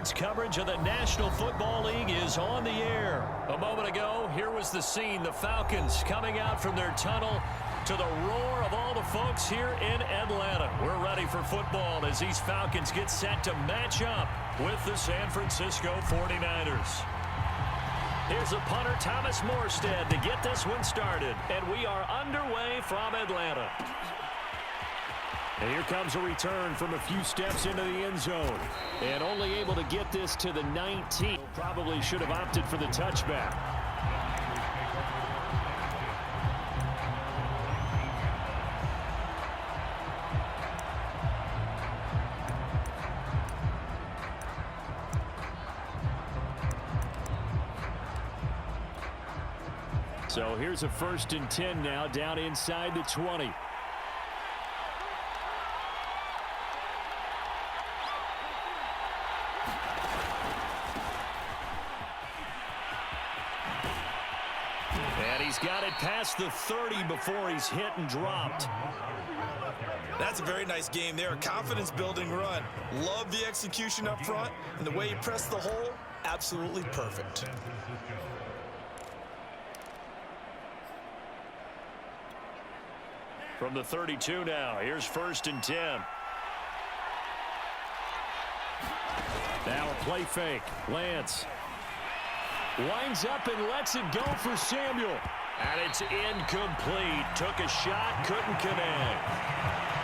Sports coverage of the National Football League is on the air. A moment ago, here was the scene. The Falcons coming out from their tunnel to the roar of all the folks here in Atlanta. We're ready for football as these Falcons get set to match up with the San Francisco 49ers. Here's a punter, Thomas Morstead, to get this one started. And we are underway from Atlanta. And here comes a return from a few steps into the end zone. And only able to get this to the 19. Probably should have opted for the touchback. So here's a 1st and 10 now, down inside the 20. And he's got it past the 30 before he's hit and dropped. That's a very nice game there. Confidence-building run. Love the execution up front, and the way he pressed the hole, absolutely perfect. From the 32 now, here's 1st and 10. Now a play fake. Lance winds up and lets it go for Samuel. And it's incomplete. Took a shot, couldn't connect.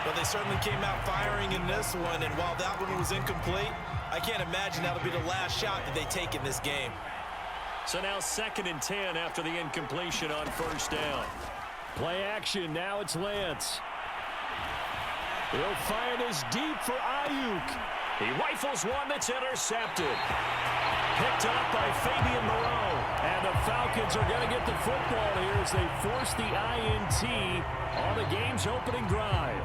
Well, they certainly came out firing in this one, and while that one was incomplete, I can't imagine that'll be the last shot that they take in this game. So now 2nd and 10 after the incompletion on 1st down. Play action, now it's Lance. He'll fire this deep for Ayuk. He rifles one that's intercepted. Picked up by Fabian Moreau. And the Falcons are going to get the football here as they force the INT on the game's opening drive.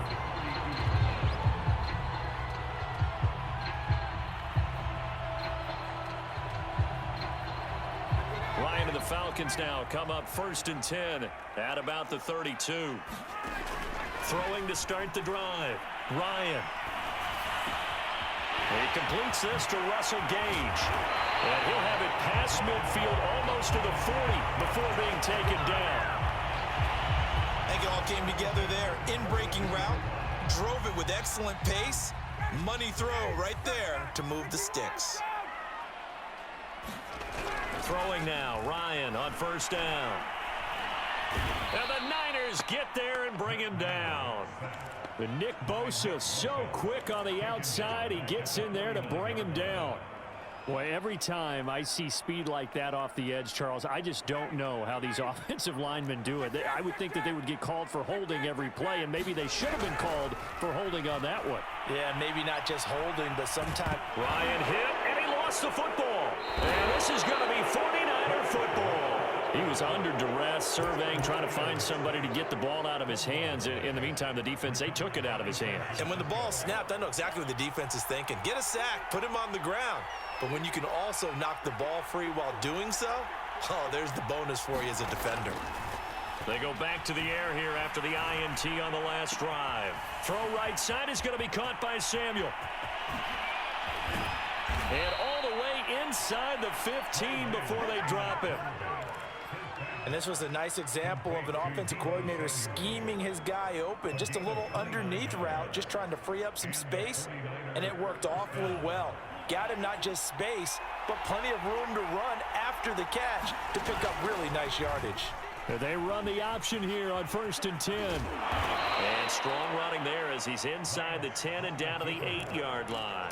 Ryan and the Falcons now come up 1st and 10 at about the 32. Throwing to start the drive. Ryan. He completes this to Russell Gage. And he'll have it past midfield almost to the 40 before being taken down. I think it all came together there. In-breaking route. Drove it with excellent pace. Money throw right there to move the sticks. Throwing now, Ryan on 1st down. And the Niners get there and bring him down. But Nick Bosa so quick on the outside, he gets in there to bring him down. Boy, every time I see speed like that off the edge, Charles, I just don't know how these offensive linemen do it. I would think that they would get called for holding every play, and maybe they should have been called for holding on that one. Yeah, maybe not just holding, but sometimes. Ryan hit, and he lost the football. And this is going to be 49er football. He was under duress, surveying, trying to find somebody to get the ball out of his hands. In the meantime, the defense, they took it out of his hands. And when the ball snapped, I know exactly what the defense is thinking. Get a sack, put him on the ground. But when you can also knock the ball free while doing so, oh, there's the bonus for you as a defender. They go back to the air here after the INT on the last drive. Throw right side is going to be caught by Samuel. And all the way inside the 15 before they drop him. And this was a nice example of an offensive coordinator scheming his guy open. Just a little underneath route, just trying to free up some space, and it worked awfully well. Got him not just space, but plenty of room to run after the catch to pick up really nice yardage. They run the option here on 1st and 10. And strong running there as he's inside the 10 and down to the 8-yard line.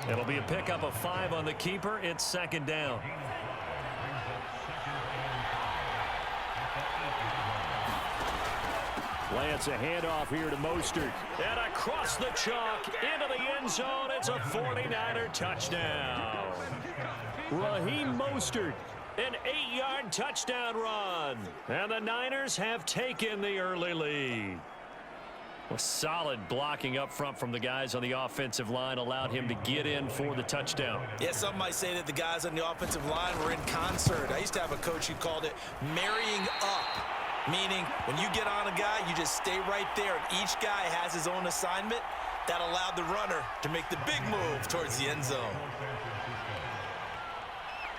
It'll be a pickup of 5 on the keeper. It's 2nd down. Lance, a handoff here to Mostert. And across the chalk into the end zone. It's a 49er touchdown. Raheem Mostert, an 8-yard touchdown run. And the Niners have taken the early lead. A solid blocking up front from the guys on the offensive line allowed him to get in for the touchdown. Yeah, some might say that the guys on the offensive line were in concert. I used to have a coach who called it marrying up, meaning when you get on a guy, you just stay right there. Each guy has his own assignment. That allowed the runner to make the big move towards the end zone.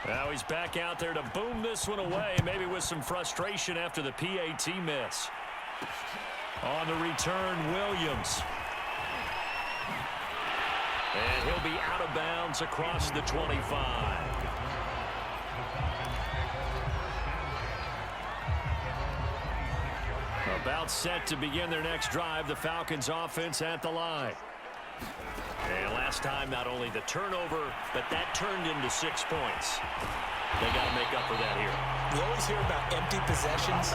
Now he's back out there to boom this one away, maybe with some frustration after the PAT miss. On the return, Williams. And he'll be out of bounds across the 25. About set to begin their next drive, the Falcons offense at the line. And last time, not only the turnover, but that turned into 6 points. They got to make up for that here. We always hear about empty possessions,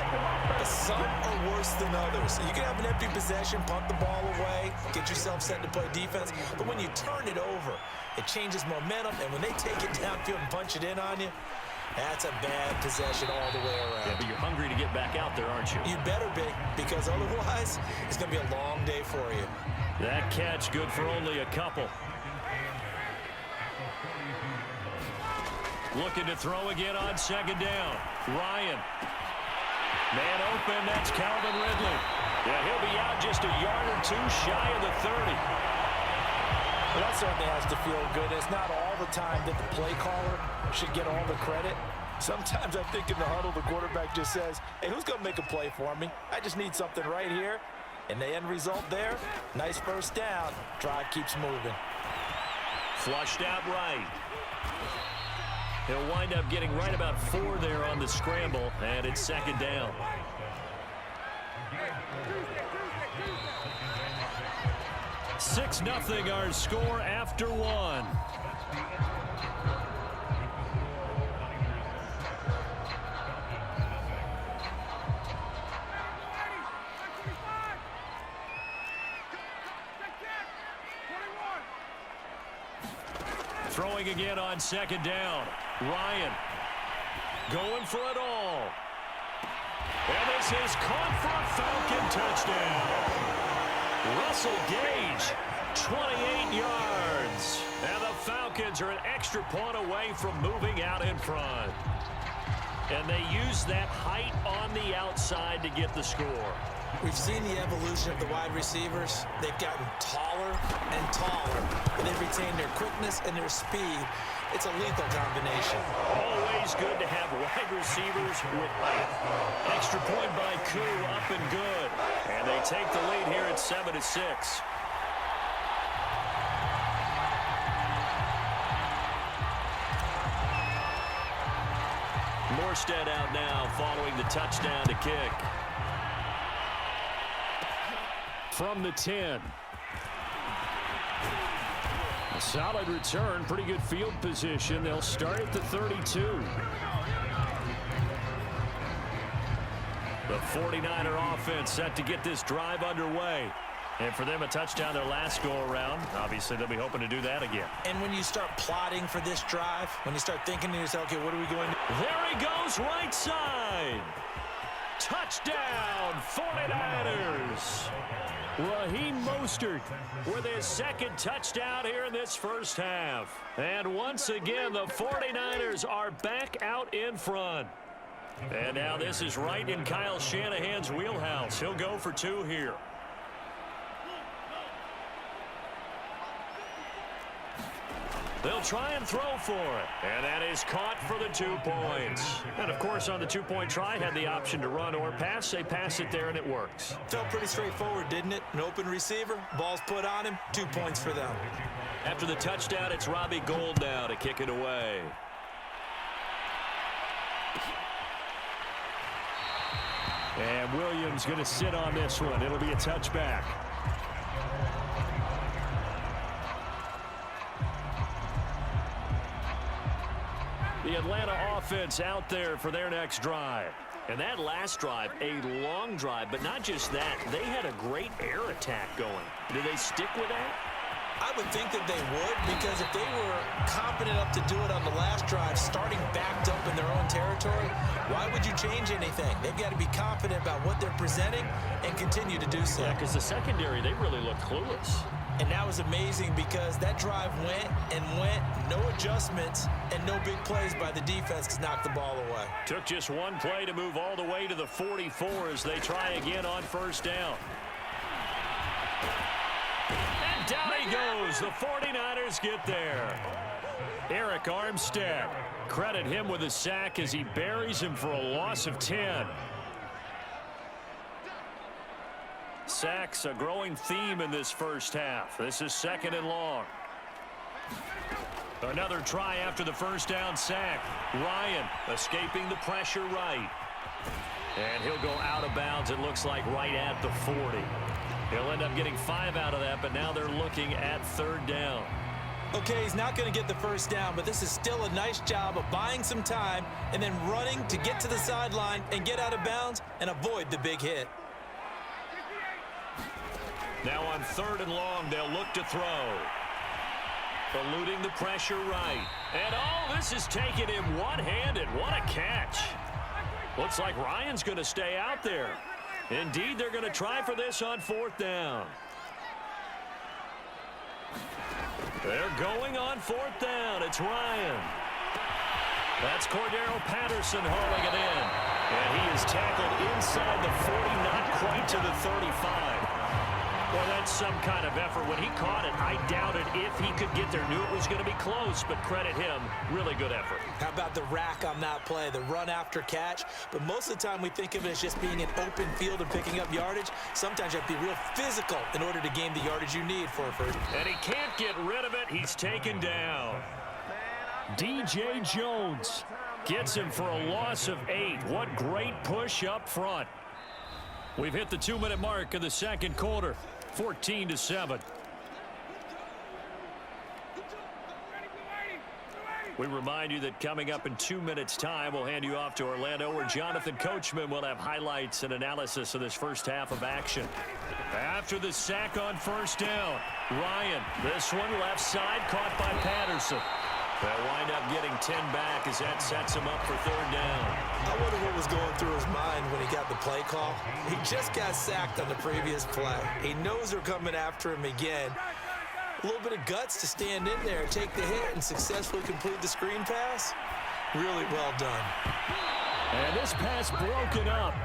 but some are worse than others. You can have an empty possession, punt the ball away, get yourself set to play defense, but when you turn it over, it changes momentum, and when they take it downfield and punch it in on you, that's a bad possession all the way around. Yeah, but you're hungry to get back out there, aren't you? You better be, because otherwise, it's going to be a long day for you. That catch good for only a couple. Looking to throw again on second down. Ryan. Man open, that's Calvin Ridley. Yeah, he'll be out just a yard or two shy of the 30. Well, that certainly has to feel good. It's not all the time that the play caller should get all the credit. Sometimes I think in the huddle, the quarterback just says, hey, who's going to make a play for me? I just need something right here. And the end result there, nice first down. Drive keeps moving. Flushed out right. He'll wind up getting right about 4 there on the scramble, and it's second down. Six nothing our score after 1. Throwing again on second down. Ryan going for it all. And this is caught for a Falcon touchdown. Russell Gage, 28 yards. And the Falcons are an extra point away from moving out in front. And they use that height on the outside to get the score. We've seen the evolution of the wide receivers. They've gotten taller and taller, but they've retained their quickness and their speed. It's a lethal combination. Always good to have wide receivers with height. Extra point by Koo, up and good. And they take the lead here at 7-6. Morstead out now following the touchdown to kick. From the 10. A solid return, pretty good field position. They'll start at the 32. The 49er offense set to get this drive underway. And for them, a touchdown their last go-around. Obviously, they'll be hoping to do that again. And when you start plotting for this drive, when you start thinking to yourself, okay, what are we going to do? There he goes, right side. Touchdown, 49ers. Raheem Mostert with his second touchdown here in this first half. And once again, the 49ers are back out in front. And now this is right in Kyle Shanahan's wheelhouse. He'll go for 2 here. They'll try and throw for it. And that is caught for the 2 points. And, of course, on the 2-point try, had the option to run or pass. They pass it there, and it works. Felt pretty straightforward, didn't it? An open receiver, ball's put on him, 2 points for them. After the touchdown, it's Robbie Gould now to kick it away. And Williams going to sit on this one. It'll be a touchback. The Atlanta offense out there for their next drive. And that last drive, a long drive, but not just that. They had a great air attack going. Do they stick with that? I would think that they would, because if they were confident enough to do it on the last drive, starting backed up in their own territory, why would you change anything? They've got to be confident about what they're presenting and continue to do so. Yeah, because the secondary, they really looked clueless. And that was amazing because that drive went and went, no adjustments, and no big plays by the defense to knock the ball away. Took just one play to move all the way to the 44 as they try again on first down. And Down he goes. The 49ers get there. Eric Armstead. Credit him with a sack as he buries him for a loss of 10. Sacks a growing theme in this first half. This is 2nd and long. Another try after the first down sack. Ryan escaping the pressure right. And he'll go out of bounds, it looks like, right at the 40. He'll end up getting 5 out of that, but now they're looking at 3rd down. Okay, he's not going to get the first down, but this is still a nice job of buying some time and then running to get to the sideline and get out of bounds and avoid the big hit. Now on 3rd and long, they'll look to throw. Eluding the pressure right. And oh, this is taking him one-handed. What a catch. Looks like Ryan's going to stay out there. Indeed, they're going to try for this on 4th down. They're going on 4th down. It's Ryan. That's Cordero Patterson hauling it in. And he is tackled inside the 40, not quite to the 35. Well, that's some kind of effort. When he caught it, I doubted if he could get there. Knew it was going to be close, but credit him. Really good effort. How about the rack on that play, the run after catch? But most of the time we think of it as just being an open field and picking up yardage. Sometimes you have to be real physical in order to gain the yardage you need for a first. And he can't get rid of it. He's taken down. DJ Jones gets him for a loss of 8. What great push up front. We've hit the 2-minute mark of the 2nd quarter. 14-7. We remind you that coming up in 2 minutes' time, we'll hand you off to Orlando, where Jonathan Coachman will have highlights and analysis of this first half of action. After the sack on 1st down, Ryan, this one left side, caught by Patterson. They'll wind up getting 10 back as that sets him up for 3rd down. I wonder what was going through his mind when he got the play call. He just got sacked on the previous play. He knows they're coming after him again. A little bit of guts to stand in there, take the hit, and successfully complete the screen pass. Really well done. And this pass broken up.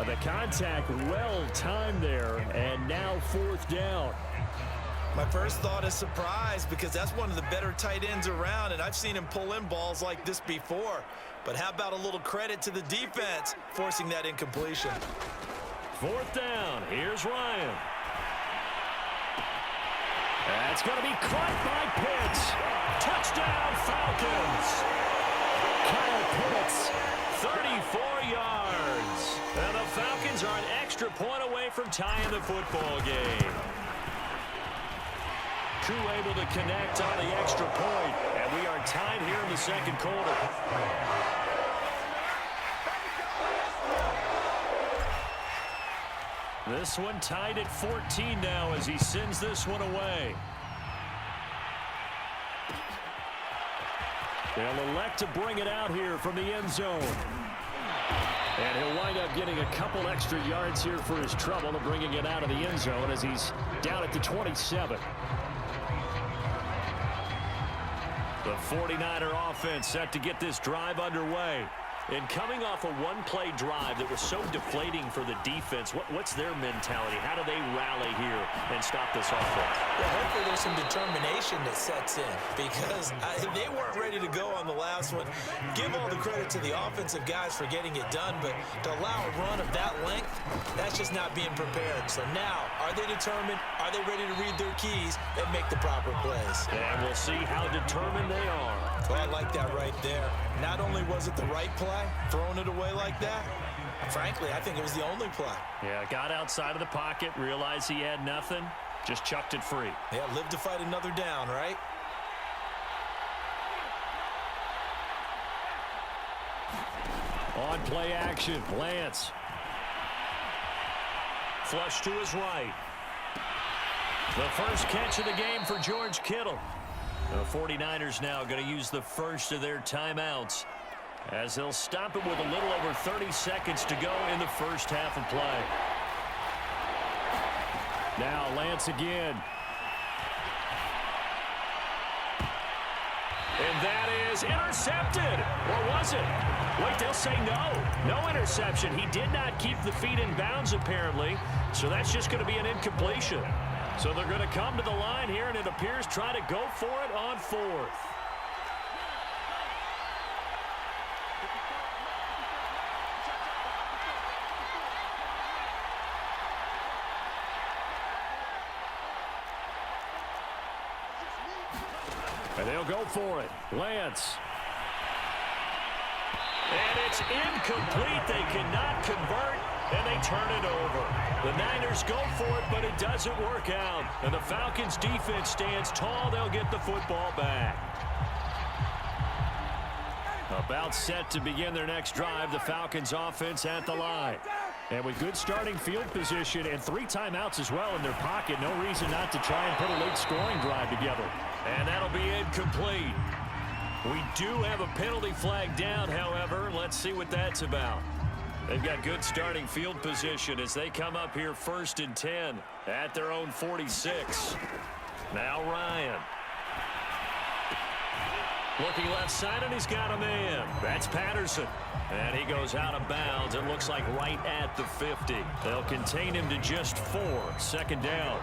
The contact well timed there, and now 4th down. My first thought is surprise, because that's one of the better tight ends around, and I've seen him pull in balls like this before. But how about a little credit to the defense forcing that incompletion? 4th down. Here's Ryan. That's going to be caught by Pitts. Touchdown, Falcons. Kyle Pitts, 34 yards. And the Falcons are an extra point away from tying the football game. Crew able to connect on the extra point, and we are tied here in the 2nd quarter. This one tied at 14 now as he sends this one away. They'll elect to bring it out here from the end zone. And he'll wind up getting a couple extra yards here for his trouble of bringing it out of the end zone as he's down at the 27. The 49er offense set to get this drive underway. And coming off a one-play drive that was so deflating for the defense, what's their mentality? How do they rally here and stop this offense? Well, hopefully there's some determination that sets in, because they weren't ready to go on the last one. Give all the credit to the offensive guys for getting it done, but to allow a run of that length, that's just not being prepared. So now, are they determined? Are they ready to read their keys and make the proper plays? And we'll see how determined they are. Well, I like that right there. Not only was it the right play, throwing it away like that, frankly, I think it was the only play. Yeah, got outside of the pocket, realized he had nothing, just chucked it free. Yeah, live to fight another down, right? On play action, Lance. Flush to his right. The first catch of the game for George Kittle. The 49ers now going to use the first of their timeouts as they'll stop it with a little over 30 seconds to go in the first half of play. Now Lance again. And that is intercepted. Or was it? Wait, they'll say no. No interception. He did not keep the feet in bounds, apparently. So that's just going to be an incompletion. So they're going to come to the line here, and it appears try to go for it on fourth. And they'll go for it. Lance. And it's incomplete. They cannot convert, and they turn it over. The Niners go for it, but it doesn't work out. And the Falcons' defense stands tall. They'll get the football back. About set to begin their next drive, the Falcons' offense at the line. And with good starting field position and 3 timeouts as well in their pocket, no reason not to try and put a late scoring drive together. And that'll be incomplete. We do have a penalty flag down, however. Let's see what that's about. They've got good starting field position as they come up here 1st and 10 at their own 46. Now Ryan. Looking left side, and he's got a man. That's Patterson. And he goes out of bounds. It looks like right at the 50. They'll contain him to just 4. 2nd down.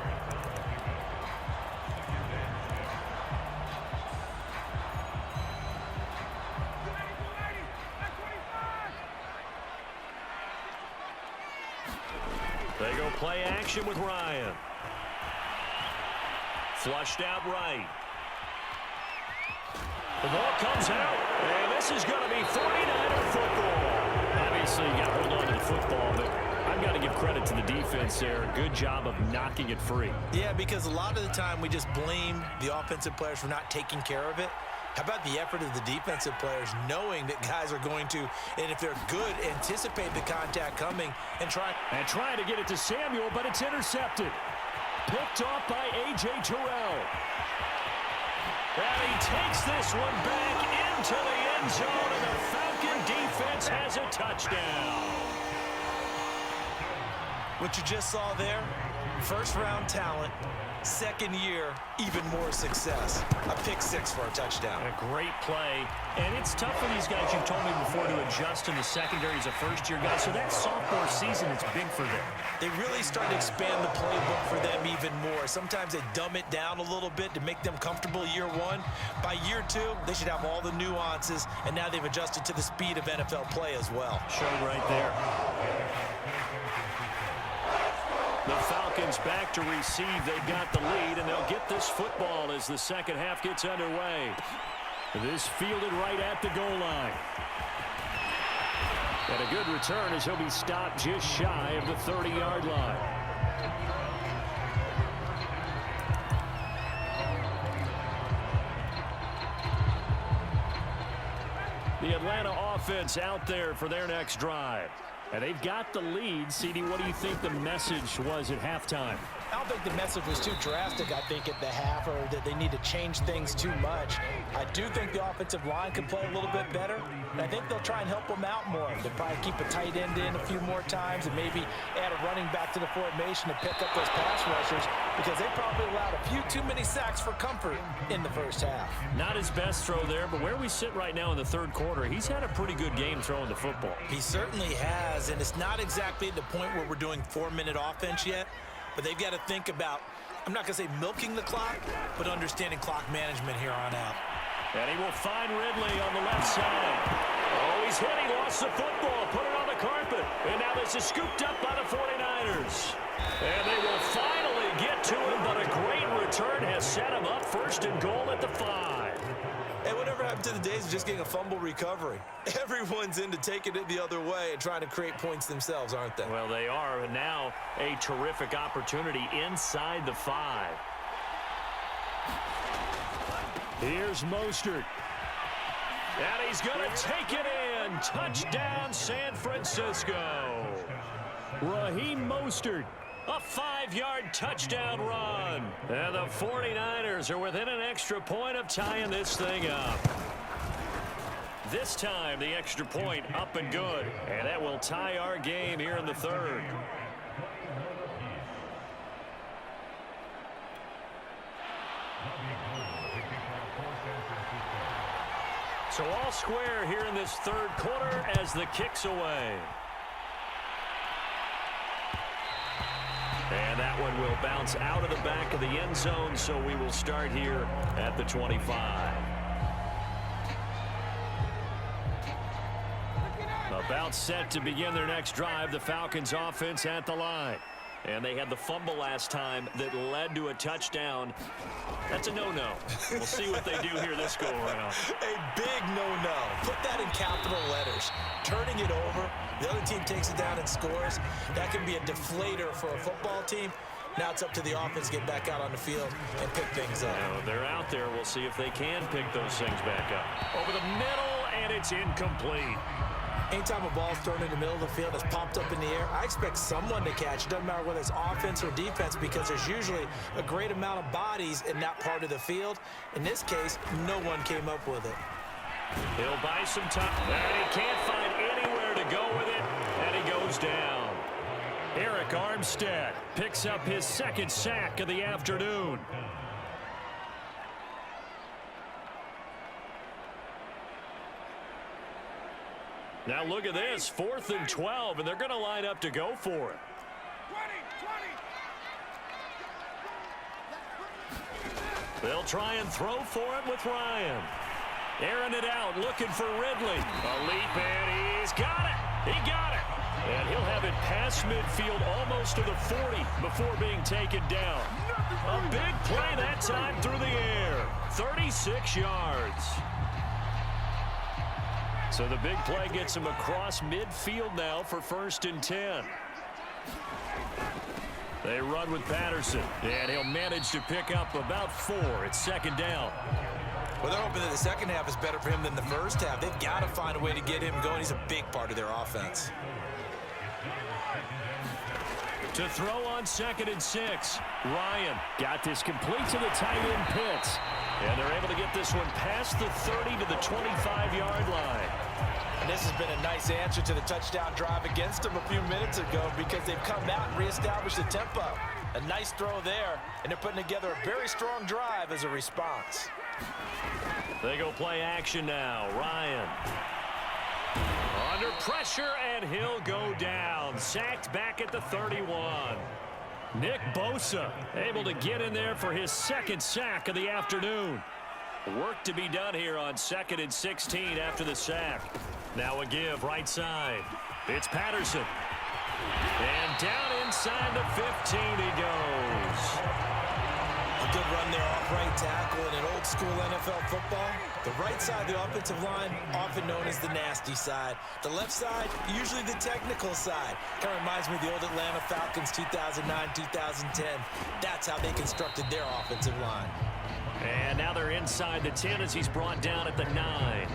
They go play action with Ryan. Flushed out right. The ball comes out, and this is going to be 49er football. Obviously, you got to hold on to the football, but I've got to give credit to the defense there. Good job of knocking it free. Yeah, because a lot of the time we just blame the offensive players for not taking care of it. How about the effort of the defensive players knowing that guys are going to, and if they're good, anticipate the contact coming and trying to get it to Samuel, but it's intercepted. Picked off by A.J. Terrell. And he takes this one back into the end zone, and the Falcon defense has a touchdown. What you just saw there, first-round talent, 2nd year, even more success. A pick-6 for a touchdown. And a great play. And it's tough for these guys, you've told me before, to adjust in the secondary as a first-year guy. So that sophomore season is big for them. They really start to expand the playbook for them even more. Sometimes they dumb it down a little bit to make them comfortable year 1. By year 2, they should have all the nuances, and now they've adjusted to the speed of NFL play as well. Showed right there. The Falcons back to receive. They've got the lead, and they'll get this football as the second half gets underway. This fielded right at the goal line. And a good return as he'll be stopped just shy of the 30-yard line. The Atlanta offense out there for their next drive. And they've got the lead. CD, what do you think the message was at halftime? I don't think the message was too drastic, I think, at the half, or that they need to change things too much. I do think the offensive line can play a little bit better, and I think they'll try and help them out more. They'll probably keep a tight end in a few more times and maybe add a running back to the formation to pick up those pass rushers, because they probably allowed a few too many sacks for comfort in the first half. Not his best throw there, but where we sit right now in the 3rd quarter, he's had a pretty good game throwing the football. He certainly has, and it's not exactly the point where we're doing 4-minute offense yet. But they've got to think about, I'm not going to say milking the clock, but understanding clock management here on out. And he will find Ridley on the left side. Oh, he's hit. He lost the football. Put it on the carpet. And now this is scooped up by the 49ers. And they will finally get to him, but a great return has set him up 1st and goal at the 5. Hey, whatever happened to the days of just getting a fumble recovery? Everyone's into taking it the other way and trying to create points themselves, aren't they? Well, they are. And now a terrific opportunity inside the 5. Here's Mostert. And he's going to take it in. Touchdown, San Francisco. Raheem Mostert. A 5-yard touchdown run. And the 49ers are within an extra point of tying this thing up. This time, the extra point up and good. And that will tie our game here in the 3rd. So all square here in this 3rd quarter as the kick's away. And And that one will bounce out of the back of the end zone, so we will start here at the 25. About set to begin their next drive, the Falcons offense at the line. And they had the fumble last time that led to a touchdown. That's a no-no. We'll see what they do here this go-around. A big no-no. Put that in capital letters. Turning it over, the other team takes it down and scores. That can be a deflator for a football team. Now it's up to the offense to get back out on the field and pick things up. Now, they're out there. We'll see if they can pick those things back up. Over the middle, and it's incomplete. Anytime a ball's thrown in the middle of the field that's popped up in the air, I expect someone to catch. It doesn't matter whether it's offense or defense because there's usually a great amount of bodies in that part of the field. In this case, no one came up with it. He'll buy some time. And he can't find anywhere to go with it, and he goes down. Eric Armstead picks up his second sack of the afternoon. Now look at this, 4th and 12, and they're going to line up to go for it. 20. They'll try and throw for it with Ryan. Airing it out, looking for Ridley. A leap, and he's got it. He got it. And he'll have it past midfield almost to the 40 before being taken down. A big play that time through the air. 36 yards. So the big play gets him across midfield now for 1st and 10. They run with Patterson, and he'll manage to pick up about 4. It's 2nd down. Well, they're hoping that the second half is better for him than the first half. They've got to find a way to get him going. He's a big part of their offense. To throw on 2nd and 6. Ryan got this complete to the tight end Pitts. And they're able to get this one past the 30 to the 25-yard line. And this has been a nice answer to the touchdown drive against them a few minutes ago because they've come out and reestablished the tempo. A nice throw there, and they're putting together a very strong drive as a response. They go play action now. Ryan under pressure, and he'll go down. Sacked back at the 31. Nick Bosa able to get in there for his 2nd sack of the afternoon. Work to be done here on 2nd and 16 after the sack. Now a give right side. It's Patterson. And down inside the 15 he goes. A good run there off right tackle in an old school NFL football. The right side of the offensive line, often known as the nasty side. The left side, usually the technical side. Kind of reminds me of the old Atlanta Falcons 2009, 2010. That's how they constructed their offensive line. And now they're inside the 10 as he's brought down at the 9.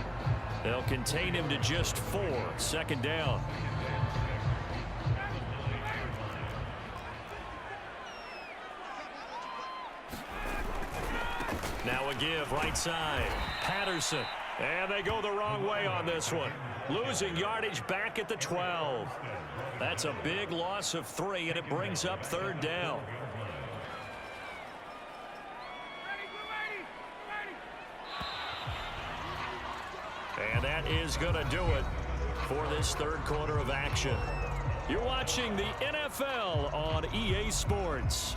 They'll contain him to just 4. 2nd down. Now a give right side. Patterson. And they go the wrong way on this one. Losing yardage back at the 12. That's a big loss of 3, and it brings up 3rd down. And that is going to do it for this 3rd quarter of action. You're watching the NFL on EA Sports.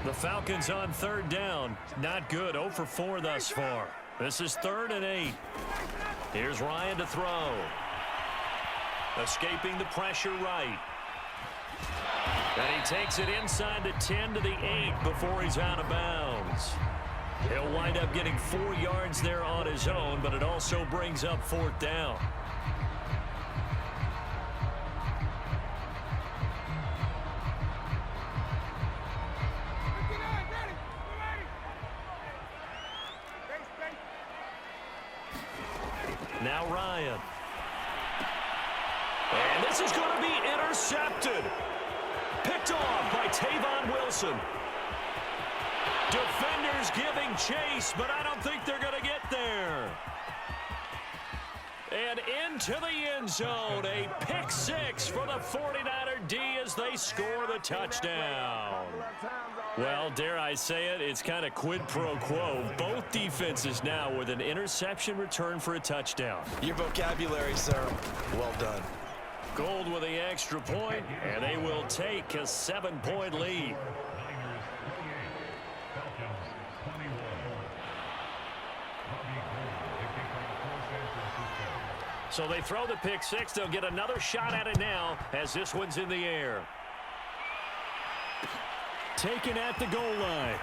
The Falcons on 3rd down. Not good. 0 for 4 thus far. This is 3rd and 8. Here's Ryan to throw. Escaping the pressure right. And he takes it inside the 10 to the 8 before he's out of bounds. He'll wind up getting 4 yards there on his own, but it also brings up 4th down. Now Ryan. And this is going to be intercepted. Picked off by Tavon Wilson. Defenders giving chase, but I don't think they're going to get there. And into the end zone. A pick 6 for the 49er D as they score the touchdown. Well, dare I say it, it's kind of quid pro quo. Both defenses now with an interception return for a touchdown. Your vocabulary, sir. Well done. Gold with the extra point, and they will take a 7-point lead. So they throw the pick six. They'll get another shot at it now as this one's in the air. Taken at the goal line.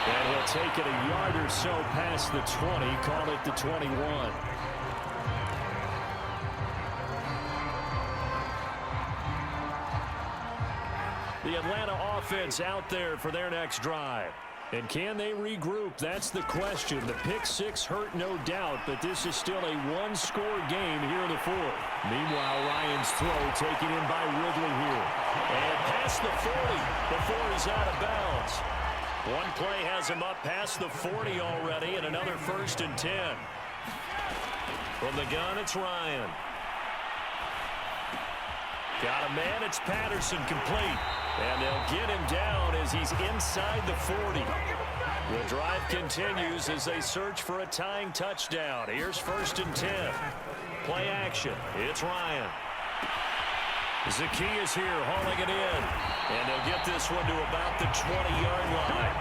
And he'll take it a yard or so past the 20. Call it the 21. The Atlanta offense out there for their next drive. And can they regroup? That's the question. The pick six hurt, no doubt, but this is still a one-score game here in the fourth. Meanwhile, Ryan's throw taken in by Ridley here. And past the 40 before he's out of bounds. One play has him up past the 40 already, and another 1st and 10. From the gun, it's Ryan. Got a man, it's Patterson, complete. And they'll get him down as he's inside the 40. The drive continues as they search for a tying touchdown. Here's 1st and 10. Play action. It's Ryan. Zacchaeus here hauling it in. And they'll get this one to about the 20-yard line.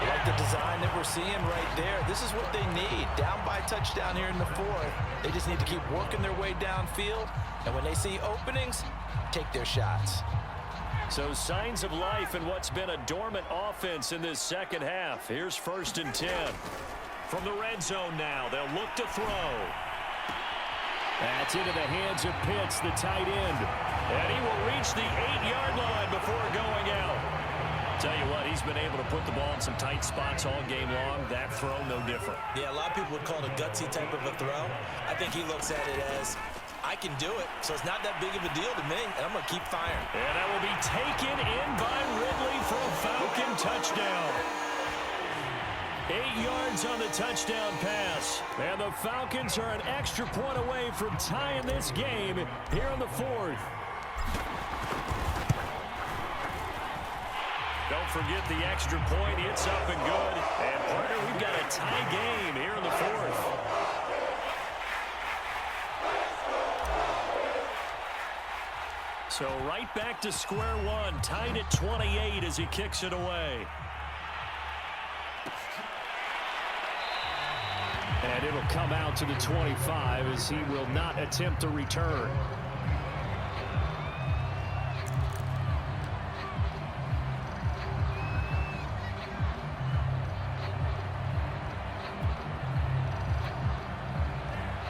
Like the design that we're seeing right there. This is what they need. Down by touchdown here in the fourth. They just need to keep working their way downfield. And when they see openings, take their shots. So signs of life in what's been a dormant offense in this second half. Here's 1st and 10. From the red zone now, they'll look to throw. That's into the hands of Pitts, the tight end. And he will reach the 8-yard line before going out. Tell you what, he's been able to put the ball in some tight spots all game long. That throw, no different. Yeah, a lot of people would call it a gutsy type of a throw. I think he looks at it as, I can do it, so it's not that big of a deal to me, and I'm going to keep firing. And that will be taken in by Ridley for a Falcon touchdown. 8 yards on the touchdown pass. And the Falcons are an extra point away from tying this game here in the fourth. Don't forget the extra point. It's up and good. And, partner, we've got a tie game here in the fourth. So right back to square one. Tied at 28 as he kicks it away. And it'll come out to the 25 as he will not attempt a return.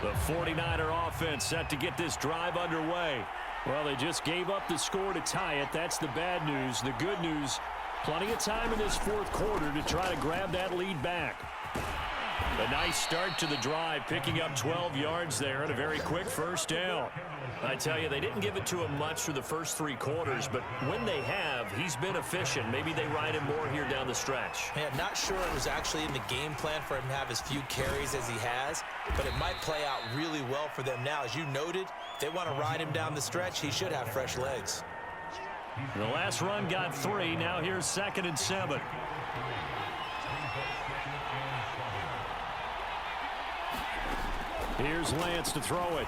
The 49er offense set to get this drive underway. Well, they just gave up the score to tie it. That's the bad news. The good news, plenty of time in this fourth quarter to try to grab that lead back. A nice start to the drive, picking up 12 yards there and a very quick first down. I tell you, they didn't give it to him much through the first 3 quarters, but when they have, he's been efficient. Maybe they ride him more here down the stretch. Man, not sure it was actually in the game plan for him to have as few carries as he has, but it might play out really well for them now. As you noted, if they want to ride him down the stretch, he should have fresh legs. The last run got 3. Now here's 2nd and 7. Here's Lance to throw it.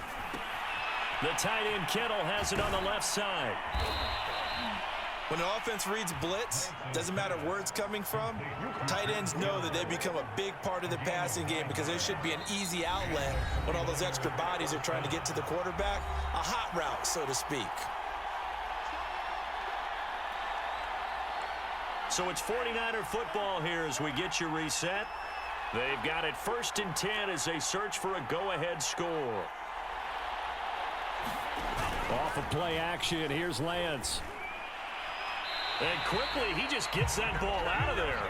The tight end Kittle has it on the left side. When the offense reads blitz, doesn't matter where it's coming from, tight ends know that they become a big part of the passing game because there should be an easy outlet when all those extra bodies are trying to get to the quarterback. A hot route, so to speak. So it's 49er football here as we get you reset. They've got it 1st and 10 as they search for a go-ahead score. Off of play action, here's Lance. And quickly, he just gets that ball out of there.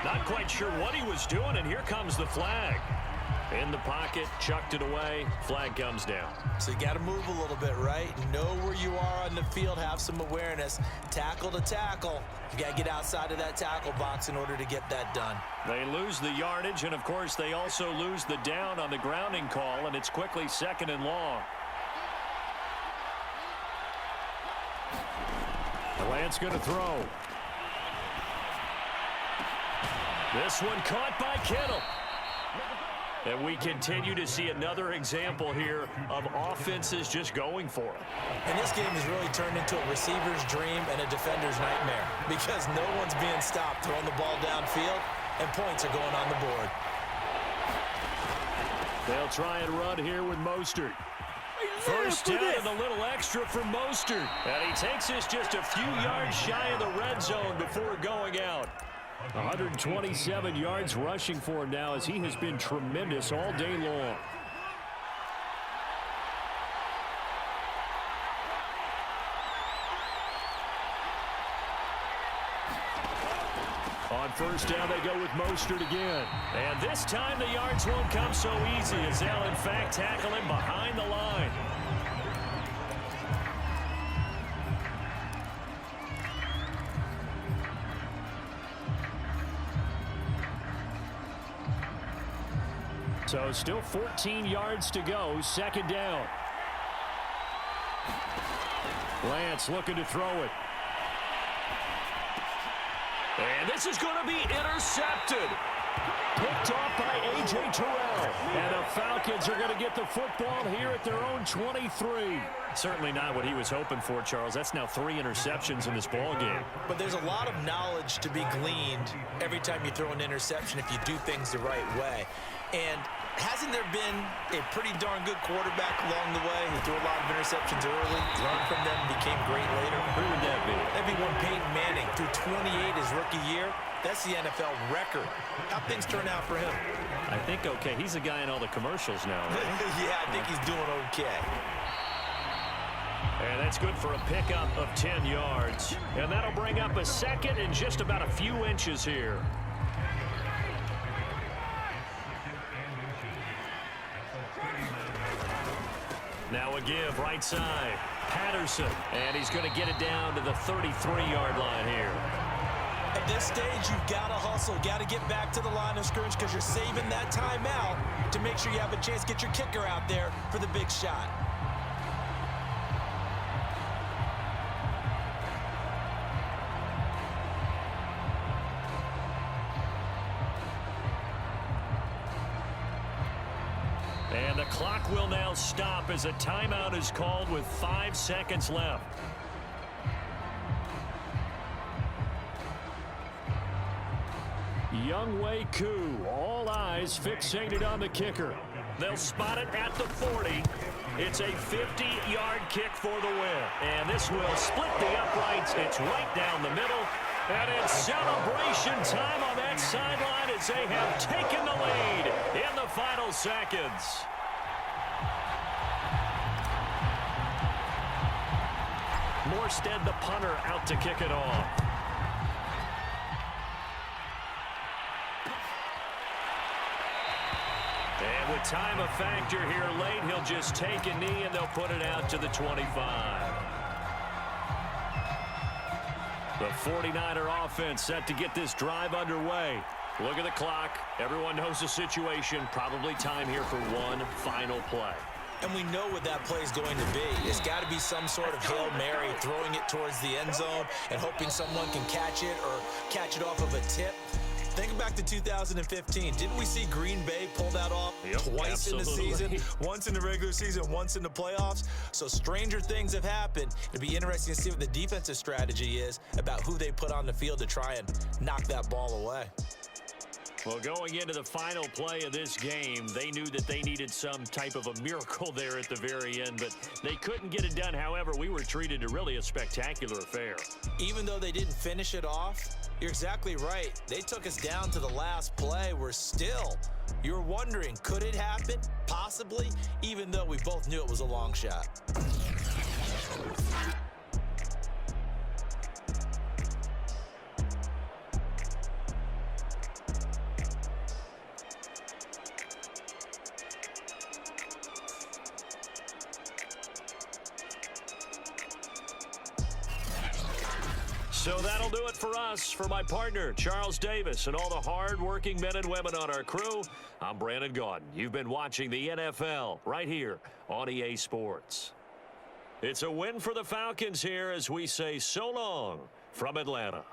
Not quite sure what he was doing, and here comes the flag. In the pocket, chucked it away, flag comes down. So you got to move a little bit, right? Know where you are on the field, have some awareness. Tackle to tackle. You got to get outside of that tackle box in order to get that done. They lose the yardage, and of course, they also lose the down on the grounding call, and it's quickly 2nd and long. Lance going to throw. This one caught by Kittle. And we continue to see another example here of offenses just going for it. And this game has really turned into a receiver's dream and a defender's nightmare because no one's being stopped throwing the ball downfield, and points are going on the board. They'll try and run here with Mostert. First down and a little extra for Mostert. And he takes us just a few yards shy of the red zone before going out. 127 yards rushing for him now as he has been tremendous all day long. On first down, they go with Mostert again. And this time the yards won't come so easy as they'll, in fact, tackle him behind the line. So still 14 yards to go, second down. Lance looking to throw it. And this is going to be intercepted. Picked off by A.J. Terrell. And the Falcons are going to get the football here at their own 23. Certainly not what he was hoping for, Charles. That's now 3 interceptions in this ball game. But there's a lot of knowledge to be gleaned every time you throw an interception if you do things the right way. And hasn't there been a pretty darn good quarterback along the way who threw a lot of interceptions early, learned from them, became great later? Who would that be? That'd be one Peyton Manning threw 28 his rookie year. That's the NFL record. How'd things turn out for him? I think okay. He's a guy in all the commercials now, right? Yeah, I think he's doing okay. And that's good for a pickup of 10 yards. And that'll bring up a second and just about a few inches here. Now a give, right side. Patterson, and he's going to get it down to the 33-yard line here. At this stage, you've got to hustle, got to get back to the line of scrimmage because you're saving that timeout to make sure you have a chance to get your kicker out there for the big shot. And the clock will now stop as a timeout is called with 5 seconds left. Younghoe Koo, all eyes fixated on the kicker. They'll spot it at the 40. It's a 50-yard kick for the win. And this will split the uprights. It's right down the middle. And it's celebration time on that sideline as they have taken the lead in the final seconds. Morstead, the punter, out to kick it off. And with time a factor here late, he'll just take a knee and they'll put it out to the 25. The 49er offense set to get this drive underway. Look at the clock. Everyone knows the situation. Probably time here for one final play. And we know what that play is going to be. It's got to be some sort of Hail Mary, throwing it towards the end zone and hoping someone can catch it or catch it off of a tip. Think back to 2015. Didn't we see Green Bay pull that off twice in the season? Once in the regular season, once in the playoffs. So stranger things have happened. It'd be interesting to see what the defensive strategy is about who they put on the field to try and knock that ball away. Well, going into the final play of this game, they knew that they needed some type of a miracle there at the very end, but they couldn't get it done. However, we were treated to really a spectacular affair. Even though they didn't finish it off, you're exactly right. They took us down to the last play. We're still, you're wondering, could it happen? Possibly, even though we both knew it was a long shot. So that'll do it for us. For my partner, Charles Davis, and all the hard-working men and women on our crew, I'm Brandon Gaudin. You've been watching the NFL right here on EA Sports. It's a win for the Falcons here as we say so long from Atlanta.